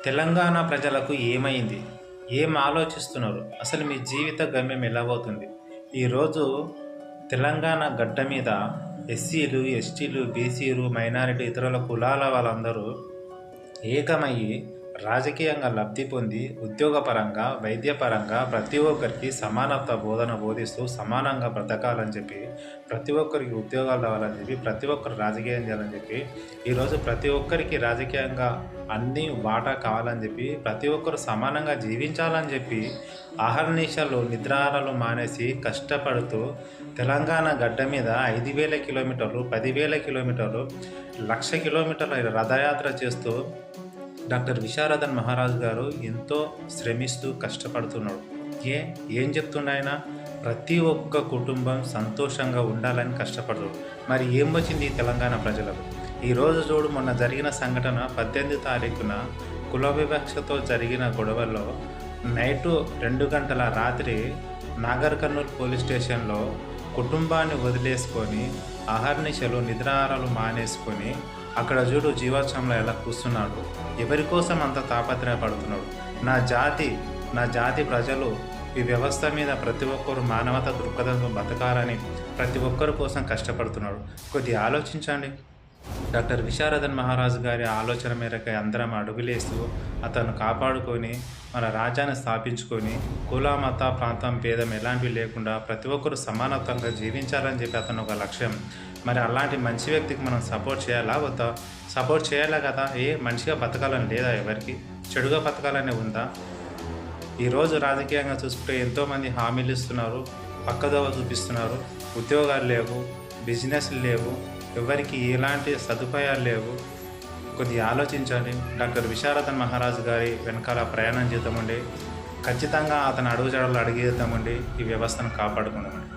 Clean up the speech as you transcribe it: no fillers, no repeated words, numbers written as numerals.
తెలంగాణ ప్రజలకు ఏమైంది? ఏం ఆలోచిస్తున్నారు? అసలు మీ జీవిత గమ్యం ఎలాగవుతుంది? ఈరోజు తెలంగాణ గడ్డ మీద ఎస్సీలు, ఎస్టీలు, బీసీలు, మైనారిటీ, ఇతరుల కులాల వాళ్ళందరూ ఏకమయ్యి రాజకీయంగా లబ్ధి పొంది ఉద్యోగపరంగా, వైద్యపరంగా ప్రతి ఒక్కరికి సమానత్వ బోధన బోధిస్తూ సమానంగా బ్రతకాలని చెప్పి, ప్రతి ఒక్కరికి ఉద్యోగాలు రావాలని చెప్పి, ప్రతి ఒక్కరు రాజకీయం చేయాలని చెప్పి, ఈరోజు ప్రతి ఒక్కరికి రాజకీయంగా అన్ని వాటా కావాలని చెప్పి, ప్రతి ఒక్కరు సమానంగా జీవించాలని చెప్పి అహర్నిశలు నిద్రాహారాలు మానేసి కష్టపడుతూ తెలంగాణ గడ్డ మీద 5,000 కిలోమీటర్లు, 10,000 కిలోమీటర్లు, 1,00,000 కిలోమీటర్ల రథయాత్ర చేస్తూ డాక్టర్ విశారదన్ మహారాజు గారు ఎంతో శ్రమిస్తూ కష్టపడుతున్నాడు. ఏం చెప్తుండ ఆయన? ప్రతి ఒక్క కుటుంబం సంతోషంగా ఉండాలని కష్టపడుతున్నాడు. మరి ఏం వచ్చింది ఈ తెలంగాణ ప్రజలకు? ఈరోజు చూడు, మొన్న జరిగిన సంఘటన 18 తారీఖున కుల వివక్షతో జరిగిన గొడవల్లో నైటు 2 గంటల రాత్రి నాగర్ కర్నూల్ పోలీస్ స్టేషన్లో కుటుంబాన్ని వదిలేసుకొని అహర్నిశలు నిద్రాహారాలు మానేసుకొని అక్కడ చూడు జీవాశ్రంలో ఎలా కూర్చున్నాడు. ఎవరి కోసం అంత తాపత్రయపడుతున్నాడు? నా జాతి ప్రజలు ఈ వ్యవస్థ మీద ప్రతి ఒక్కరు మానవత దృక్పథంతో బతకాలని ప్రతి ఒక్కరి కోసం కష్టపడుతున్నాడు. కొద్దిగా ఆలోచించండి. డాక్టర్ విశారదన్ మహారాజు గారి ఆలోచన మేరకు అందరం అడుగులేస్తూ అతను కాపాడుకొని మన రాజ్యాన్ని స్థాపించుకొని కుల, మత, ప్రాంతం, భేదం ఎలాంటివి లేకుండా ప్రతి ఒక్కరు సమానత్వంగా జీవించాలని చెప్పి అతను ఒక లక్ష్యం. మరి అలాంటి మంచి వ్యక్తికి మనం సపోర్ట్ చేయాలా వద్దా? సపోర్ట్ చేయాలా కదా? మంచిగా బతకాలని లేదా? ఎవరికి చెడుగా బతకాలని ఉందా? ఈరోజు రాజకీయంగా చూసుకుంటే ఎంతోమంది హామీలు ఇస్తున్నారు, పక్కదోవ చూపిస్తున్నారు. ఉద్యోగాలు లేవు, బిజినెస్లు లేవు, ఎవరికి ఎలాంటి సదుపాయాలు లేవు. కొద్దిగా ఆలోచించండి. డాక్టర్ విశారదన్ మహారాజు గారి వెనకాల ప్రయాణం చేద్దామండి. ఖచ్చితంగా అతను అడుగుజాడలు అడిగేద్దామండి. ఈ వ్యవస్థను కాపాడుకుందామండి.